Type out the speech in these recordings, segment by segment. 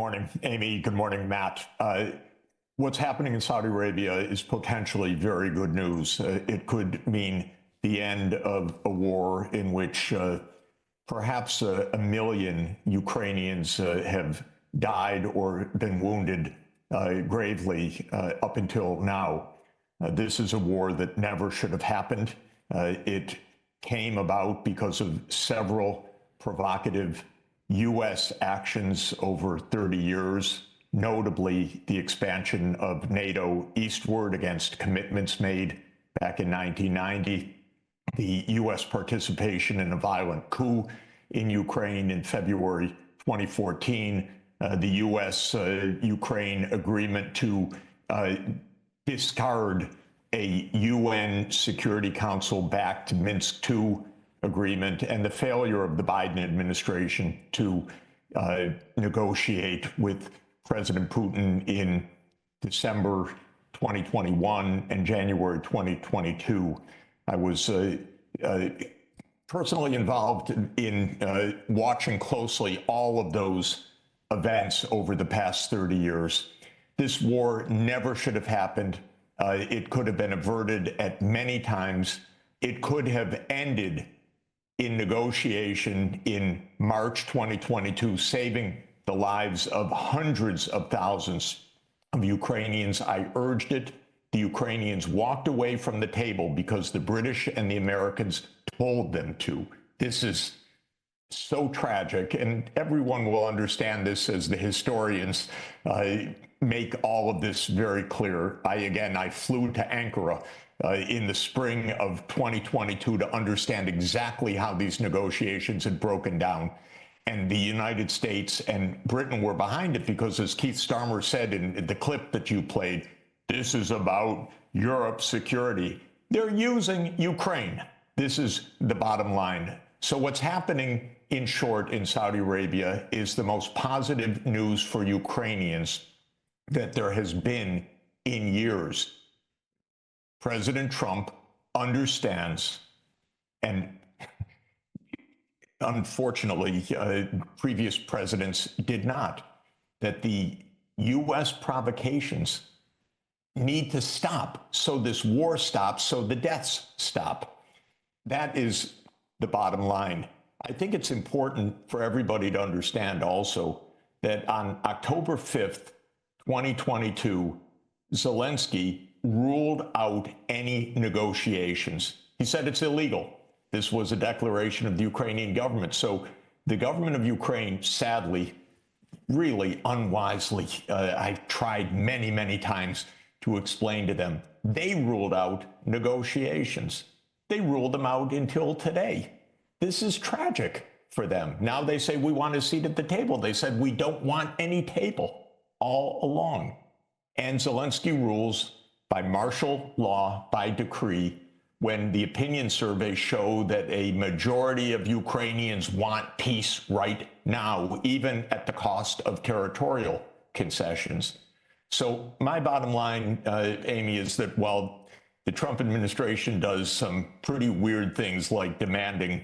morning, Amy. Good morning, Matt. What's happening in Saudi Arabia is potentially very good news. It could mean the end of a war in which perhaps a million Ukrainians have died or been wounded gravely up until now. This is a war that never should have happened. It came about because of several provocative U.S. actions over 30 years, notably the expansion of NATO eastward against commitments made back in 1990, the U.S. participation in a violent coup in Ukraine in February 2014, the U.S.-Ukraine agreement to discard a UN Security Council-backed Minsk II agreement, and the failure of the Biden administration to negotiate with President Putin in December 2021 and January 2022. I was personally involved in watching closely all of those events over the past 30 years. This war never should have happened. It could have been averted at many times. It could have ended in negotiation in March 2022, saving the lives of hundreds of thousands of Ukrainians. I urged it. The Ukrainians walked away from the table because the British and the Americans told them to. This is so tragic, and everyone will understand this as the historians make all of this very clear. I flew to Ankara in the spring of 2022 to understand exactly how these negotiations had broken down. And the United States and Britain were behind it because, as Keith Starmer said in the clip that you played, this is about Europe's security. They're using Ukraine. This is the bottom line. So what's happening, in short, in Saudi Arabia is the most positive news for Ukrainians that there has been in years. President Trump understands, and unfortunately, previous presidents did not, that the U.S. provocations need to stop so this war stops, so the deaths stop. That is the bottom line. I think it's important for everybody to understand also that on October 5th, 2022, Zelensky ruled out any negotiations. He said it's illegal. This was a declaration of the Ukrainian government. So the government of Ukraine, sadly, really unwisely, I've tried many, many times to explain to them, they ruled out negotiations. They ruled them out until today. This is tragic for them. Now they say we want a seat at the table. They said we don't want any table all along. And Zelensky rules by martial law, by decree, when the opinion surveys show that a majority of Ukrainians want peace right now, even at the cost of territorial concessions. So my bottom line, Amy, is that while the Trump administration does some pretty weird things like demanding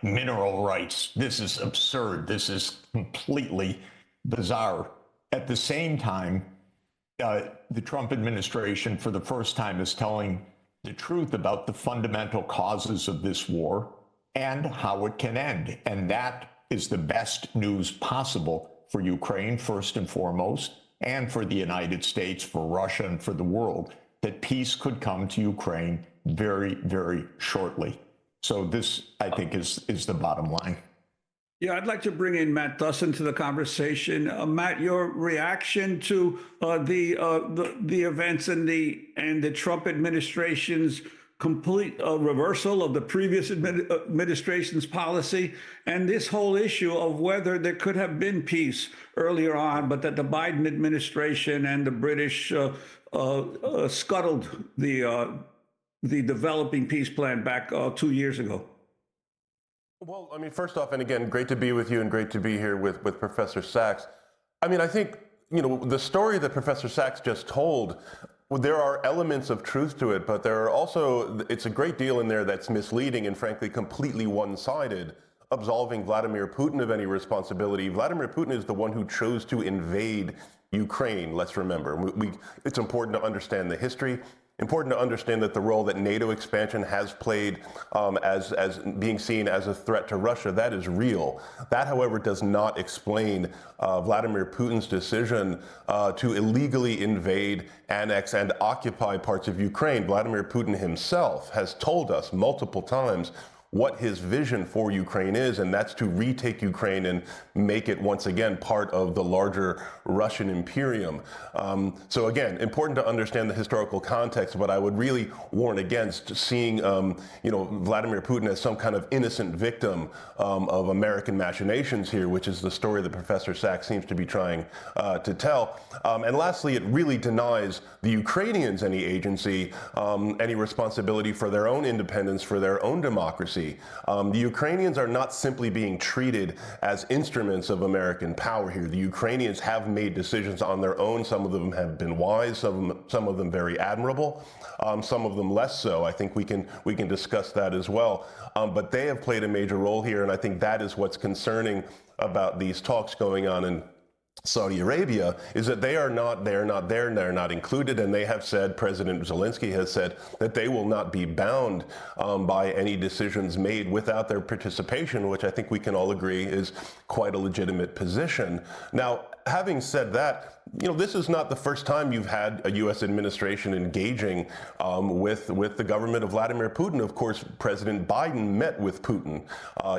mineral rights, this is absurd. This is completely bizarre. At the same time, the Trump administration, for the first time, is telling the truth about the fundamental causes of this war and how it can end. And that is the best news possible for Ukraine, first and foremost, and for the United States, for Russia, and for the world, that peace could come to Ukraine very, very shortly. So this, I think, is the bottom line. Yeah, I'd like to bring in Matt Dussin to the conversation. Matt, your reaction to the events and the Trump administration's complete reversal of the previous administration's policy, and this whole issue of whether there could have been peace earlier on, but that the Biden administration and the British scuttled the developing peace plan back 2 years ago. Well, I mean, first off, and again, great to be with you and great to be here with Professor Sachs. I mean, I think, you know, the story that Professor Sachs just told, well, there are elements of truth to it, but there are also, it's a great deal in there that's misleading and frankly completely one-sided. absolving Vladimir Putin of any responsibility. Vladimir Putin is the one who chose to invade Ukraine, let's remember. It's important to understand the history. Important to understand that the role that NATO expansion has played as being seen as a threat to Russia, that is real. That, however, does not explain Vladimir Putin's decision to illegally invade, annex, and occupy parts of Ukraine. Vladimir Putin himself has told us multiple times what his vision for Ukraine is, and that's to retake Ukraine and make it once again part of the larger Russian imperium. So again, important to understand the historical context, but I would really warn against seeing Vladimir Putin as some kind of innocent victim of American machinations here, which is the story that Professor Sachs seems to be trying to tell. And lastly, it really denies the Ukrainians any agency, any responsibility for their own independence, for their own democracy. The Ukrainians are not simply being treated as instruments of American power here. The Ukrainians have made decisions on their own. Some of them have been wise, some of them very admirable, some of them less so. I think we can discuss that as well. But they have played a major role here, and I think that is what's concerning about these talks going on in Saudi Arabia, is that they're not included, and they have said, President Zelensky has said, that they will not be bound by any decisions made without their participation, which I think we can all agree is quite a legitimate position. Now, having said that, this is not the first time you've had a U.S. administration engaging with the government of Vladimir Putin. Of course, President Biden met with Putin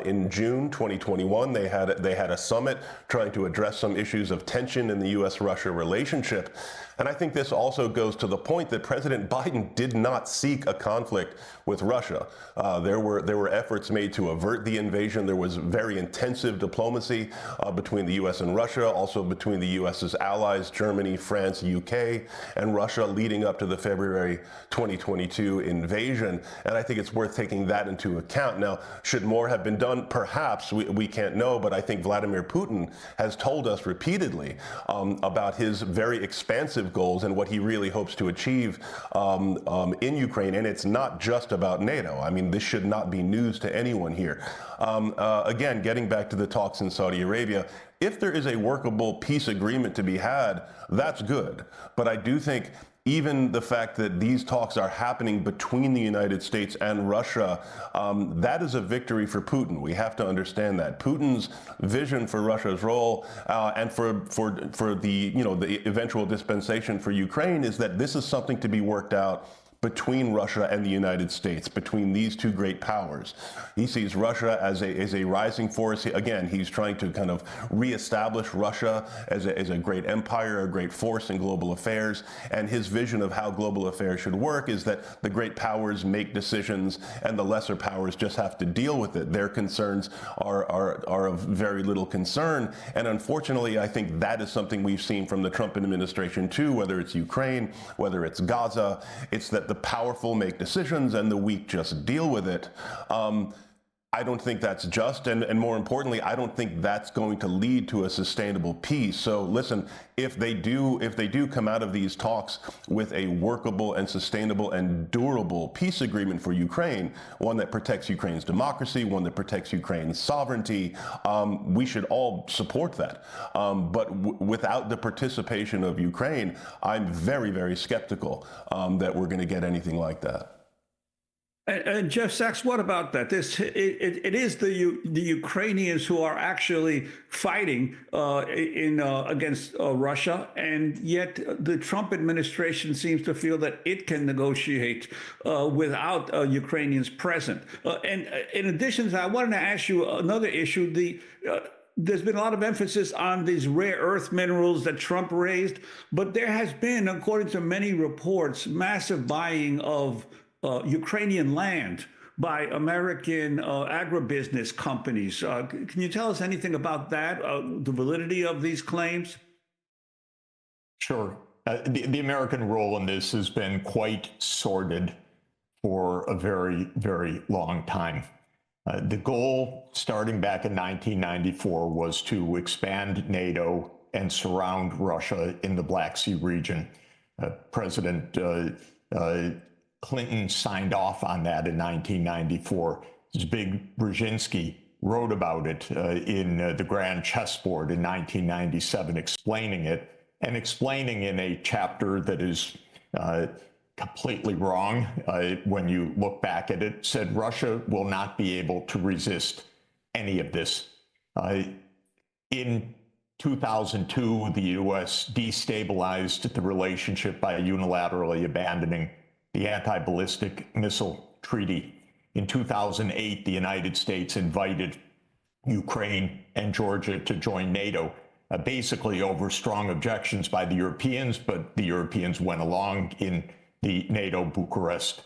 in June 2021. They had a summit trying to address some issues of tension in the U.S.-Russia relationship. And I think this also goes to the point that President Biden did not seek a conflict with Russia. There were efforts made to avert the invasion. There was very intensive diplomacy between the U.S. and Russia, also between the U.S.'s allies, Germany, France, UK, and Russia, leading up to the February 2022 invasion. And I think it's worth taking that into account. Now, should more have been done? Perhaps. We can't know, but I think Vladimir Putin has told us repeatedly about his very expansive goals and what he really hopes to achieve in Ukraine. And it's not just about NATO. I mean, this should not be news to anyone here. Again, getting back to the talks in Saudi Arabia, if there is a workable peace agreement to be had, that's good. But I do think even the fact that these talks are happening between the United States and Russia, that is a victory for Putin. We have to understand that. Putin's vision for Russia's role and for the eventual dispensation for Ukraine is that this is something to be worked out between Russia and the United States, between these two great powers. He sees Russia as a rising force. Again, he's trying to kind of reestablish Russia as a great empire, a great force in global affairs. And his vision of how global affairs should work is that the great powers make decisions and the lesser powers just have to deal with it. Their concerns are of very little concern. And unfortunately, I think that is something we've seen from the Trump administration too, whether it's Ukraine, whether it's Gaza. It's that the powerful make decisions and the weak just deal with it. I don't think that's just, and more importantly, I don't think that's going to lead to a sustainable peace. So listen, if they do come out of these talks with a workable and sustainable and durable peace agreement for Ukraine, one that protects Ukraine's democracy, one that protects Ukraine's sovereignty, we should all support that. But without the participation of Ukraine, I'm very, very skeptical that we're going to get anything like that. And Jeff Sachs, what about that? It is the Ukrainians who are actually fighting against Russia, and yet the Trump administration seems to feel that it can negotiate without Ukrainians present. And in addition, I wanted to ask you another issue. There's been a lot of emphasis on these rare earth minerals that Trump raised, but there has been, according to many reports, massive buying of Ukrainian land by American agribusiness companies. Can you tell us anything about that, the validity of these claims? Sure. The American role in this has been quite sordid for a very, very long time. The goal, starting back in 1994, was to expand NATO and surround Russia in the Black Sea region. President Clinton signed off on that in 1994. Zbig Brzezinski wrote about it in the Grand Chessboard in 1997, explaining it, and explaining in a chapter that is completely wrong when you look back at it, said Russia will not be able to resist any of this. In 2002, the U.S. destabilized the relationship by unilaterally abandoning the anti-ballistic missile treaty. In 2008, the United States invited Ukraine and Georgia to join NATO, basically over strong objections by the Europeans, but the Europeans went along in the NATO Bucharest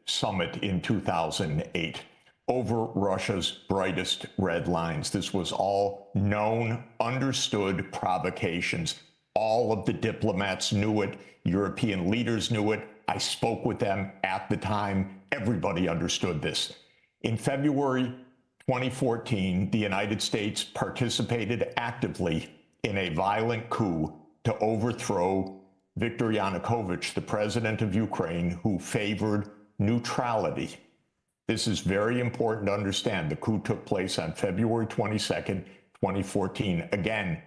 summit in 2008 over Russia's brightest red lines. This was all known, understood provocations. All of the diplomats knew it. European leaders knew it. I spoke with them at the time. Everybody understood this. In February 2014, the United States participated actively in a violent coup to overthrow Viktor Yanukovych, the president of Ukraine, who favored neutrality. This is very important to understand. The coup took place on February 22nd, 2014. Again,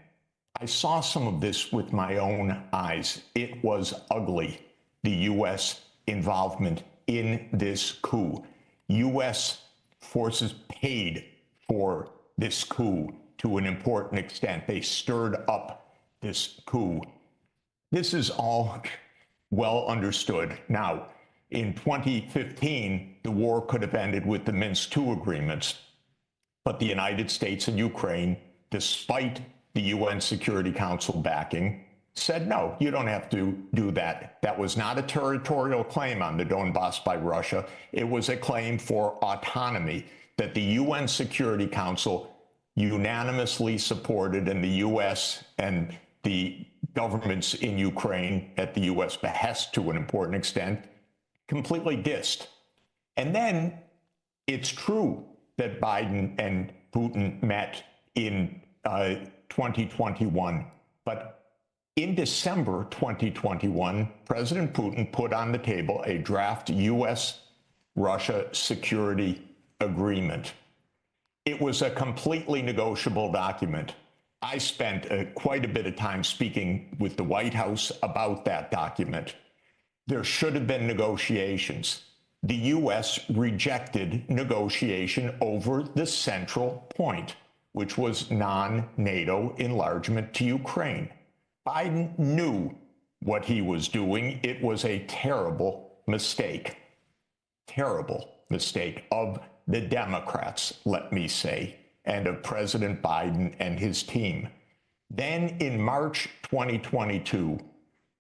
I saw some of this with my own eyes. It was ugly, the U.S. involvement in this coup. U.S. forces paid for this coup to an important extent. They stirred up this coup. This is all well understood. Now, in 2015, the war could have ended with the Minsk II agreements, but the United States and Ukraine, despite the UN Security Council backing, said, no, you don't have to do that. That was not a territorial claim on the Donbass by Russia. It was a claim for autonomy that the UN Security Council unanimously supported, and the US and the governments in Ukraine, at the US behest to an important extent, completely dissed. And then it's true that Biden and Putin met in 2021, but in December 2021, President Putin put on the table a draft U.S.-Russia security agreement. It was a completely negotiable document. I spent quite a bit of time speaking with the White House about that document. There should have been negotiations. The U.S. rejected negotiation over the central point, which was non-NATO enlargement to Ukraine. Biden knew what he was doing. It was a terrible mistake of the Democrats, let me say, and of President Biden and his team. Then in March 2022,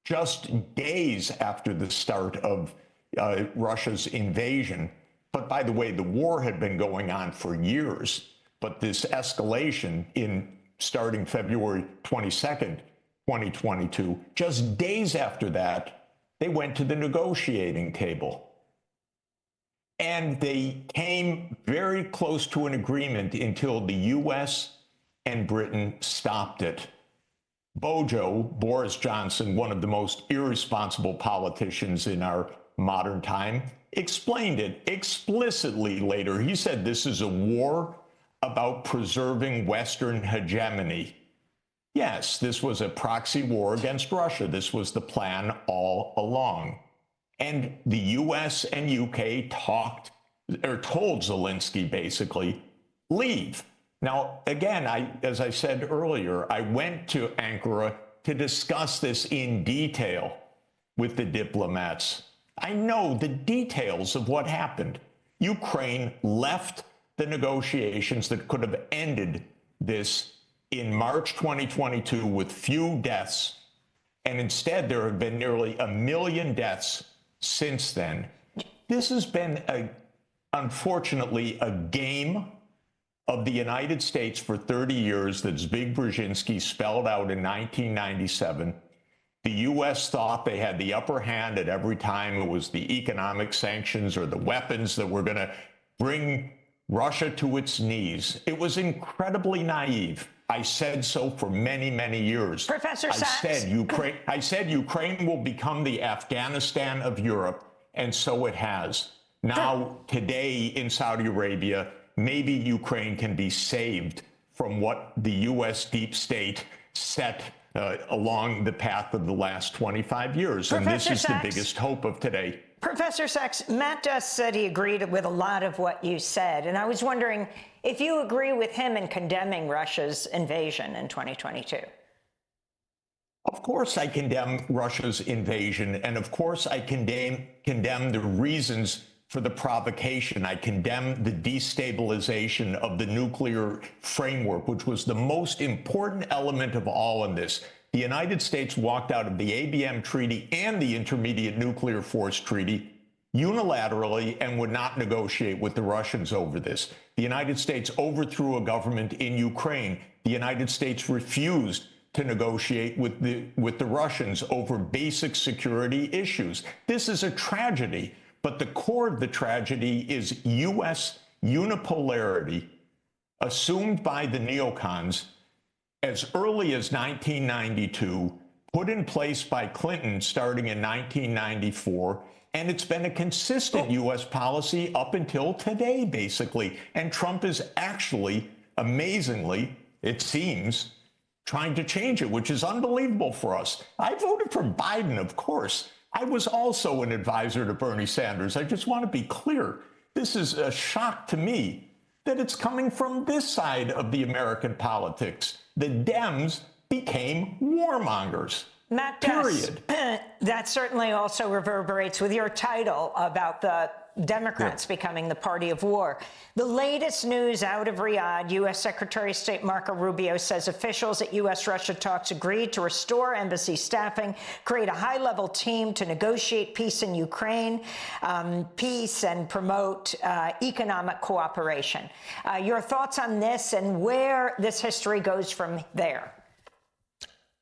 just days after the start of Russia's invasion, but by the way, the war had been going on for years, but this escalation in starting February 22nd, 2022, just days after that, they went to the negotiating table. And they came very close to an agreement until the US and Britain stopped it. Boris Johnson, one of the most irresponsible politicians in our modern time, explained it explicitly later. He said this is a war about preserving Western hegemony. Yes, this was a proxy war against Russia. This was the plan all along. And the US and UK told Zelensky basically, leave. Now, again, as I said earlier, I went to Ankara to discuss this in detail with the diplomats. I know the details of what happened. Ukraine left the negotiations that could have ended this in March 2022 with few deaths, and instead there have been nearly 1 million deaths since then. This has been, unfortunately, a game of the United States for 30 years that Zbigniew Brzezinski spelled out in 1997. The U.S. thought they had the upper hand at every time. It was the economic sanctions or the weapons that were going to bring Russia to its knees. It was incredibly naive. I said so for many, many years. Professor Sachs. I said Ukraine will become the Afghanistan of Europe, and so it has. Now, today in Saudi Arabia, maybe Ukraine can be saved from what the U.S. deep state set along the path of the last 25 years. And this is the biggest hope of today. Professor Sachs, Matt Duss said he agreed with a lot of what you said. And I was wondering if you agree with him in condemning Russia's invasion in 2022. Of course, I condemn Russia's invasion. And of course, I condemn the reasons for the provocation. I condemn the destabilization of the nuclear framework, which was the most important element of all in this. The United States walked out of the ABM Treaty and the Intermediate Nuclear Force Treaty unilaterally and would not negotiate with the Russians over this. The United States overthrew a government in Ukraine. The United States refused to negotiate with the Russians over basic security issues. This is a tragedy, but the core of the tragedy is U.S. unipolarity assumed by the neocons as early as 1992, put in place by Clinton starting in 1994, and it's been a consistent U.S. policy up until today, basically. And Trump is actually, amazingly, it seems, trying to change it, which is unbelievable for us. I voted for Biden, of course. I was also an advisor to Bernie Sanders. I just want to be clear. This is a shock to me that it's coming from this side of the American politics. The Dems became warmongers. Matt Duss, period. That certainly also reverberates with your title about the Democrats becoming the party of war. The latest news out of Riyadh, U.S. Secretary of State Marco Rubio says officials at U.S.-Russia talks agreed to restore embassy staffing, create a high-level team to negotiate peace in Ukraine, peace and promote economic cooperation. Your thoughts on this and where this history goes from there?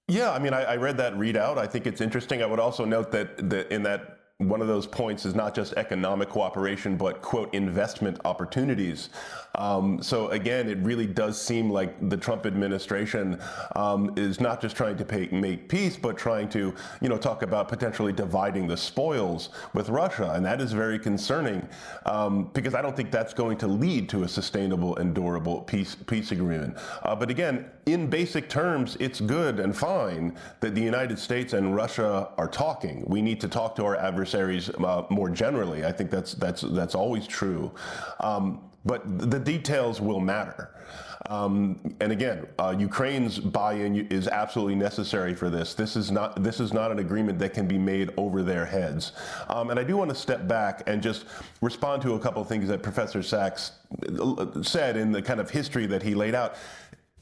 Yeah, I mean, I read that readout. I think it's interesting. I would also note that in that one of those points is not just economic cooperation, but, quote, investment opportunities. So again, it really does seem like the Trump administration is not just trying to make peace, but trying to, talk about potentially dividing the spoils with Russia. And that is very concerning because I don't think that's going to lead to a sustainable and durable peace agreement. But again, in basic terms, it's good and fine that the United States and Russia are talking. We need to talk to our adversaries more generally. I think that's always true. But the details will matter. And again, Ukraine's buy-in is absolutely necessary for this. This is not an agreement that can be made over their heads. And I do want to step back and just respond to a couple of things that Professor Sachs said in the kind of history that he laid out.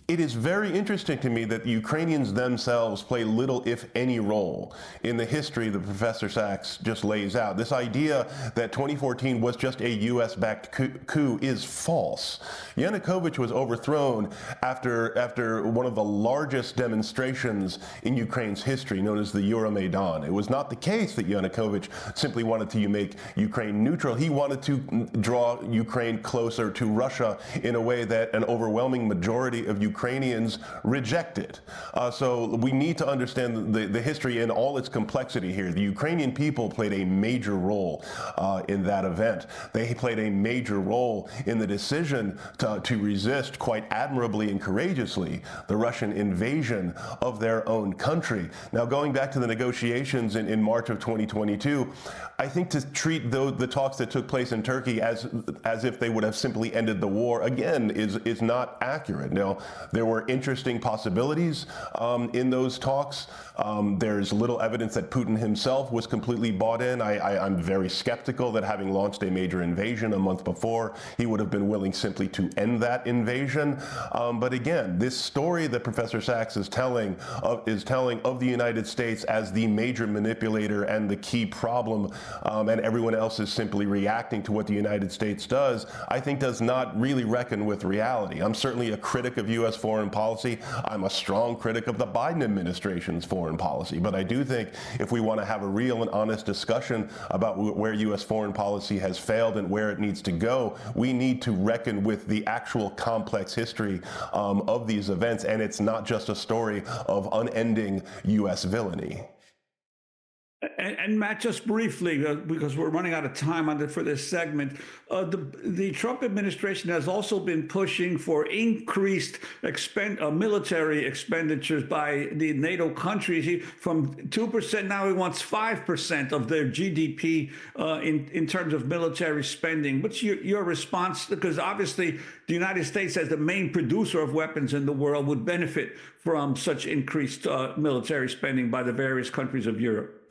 It is very interesting to me that the Ukrainians themselves play little, if any, role in the history that Professor Sachs just lays out. This idea that 2014 was just a U.S.-backed coup is false. Yanukovych was overthrown after one of the largest demonstrations in Ukraine's history, known as the Euromaidan. It was not the case that Yanukovych simply wanted to make Ukraine neutral. He wanted to draw Ukraine closer to Russia in a way that an overwhelming majority of Ukrainians rejected. So we need to understand the history in all its complexity here. The Ukrainian people played a major role in that event. They played a major role in the decision to resist quite admirably and courageously the Russian invasion of their own country. Now, going back to the negotiations in March of 2022, I think to treat the talks that took place in Turkey as if they would have simply ended the war, again, is not accurate. Now, there were interesting possibilities in those talks. There's little evidence that Putin himself was completely bought in. I'm very skeptical that having launched a major invasion a month before, he would have been willing simply to end that invasion. But again, this story that Professor Sachs is telling of the United States as the major manipulator and the key problem, and everyone else is simply reacting to what the United States does, I think does not really reckon with reality. I'm certainly a critic of U.S. foreign policy. I'm a strong critic of the Biden administration's foreign policy. But I do think if we want to have a real and honest discussion about where U.S. foreign policy has failed and where it needs to go, we need to reckon with the actual complex history of these events. And it's not just a story of unending U.S. villainy. And Matt, just briefly, because we're running out of time for this segment, the Trump administration has also been pushing for increased military expenditures by the NATO countries. From 2% now he wants 5% of their GDP in terms of military spending. What's your response? Because obviously the United States, as the main producer of weapons in the world, would benefit from such increased military spending by the various countries of Europe.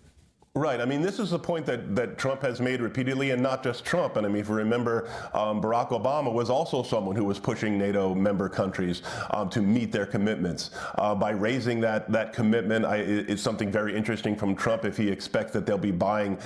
Right. I mean, this is a point that Trump has made repeatedly, and not just Trump. And I mean, if you remember, Barack Obama was also someone who was pushing NATO member countries to meet their commitments. By raising that commitment, it's something very interesting from Trump if he expects that they'll be buying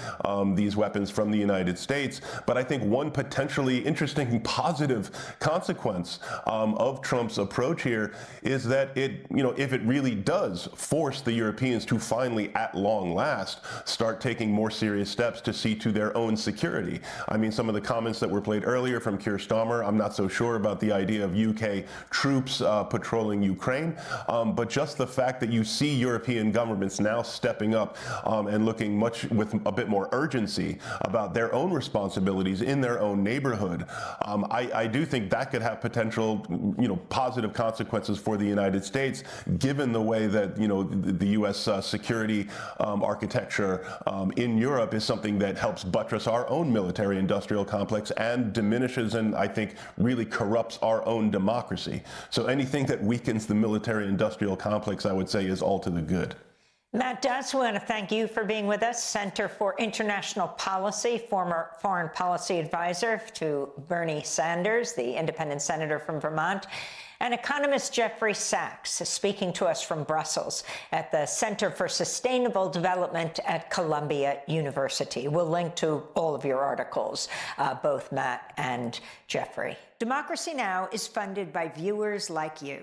these weapons from the United States. But I think one potentially interesting positive consequence of Trump's approach here is that if it really does force the Europeans to finally, at long last, start taking more serious steps to see to their own security. I mean, some of the comments that were played earlier from Keir Starmer, I'm not so sure about the idea of UK troops patrolling Ukraine, but just the fact that you see European governments now stepping up and looking with a bit more urgency about their own responsibilities in their own neighborhood, I do think that could have potential, positive consequences for the United States, given the way that, the U.S. security architecture in Europe is something that helps buttress our own military-industrial complex and diminishes and I think really corrupts our own democracy. So anything that weakens the military-industrial complex, I would say, is all to the good. Matt Duss, we want to thank you for being with us. Center for International Policy, former foreign policy advisor to Bernie Sanders, the independent senator from Vermont, and economist Jeffrey Sachs, speaking to us from Brussels at the Center for Sustainable Development at Columbia University. We'll link to all of your articles, both Matt and Jeffrey. Democracy Now! Is funded by viewers like you.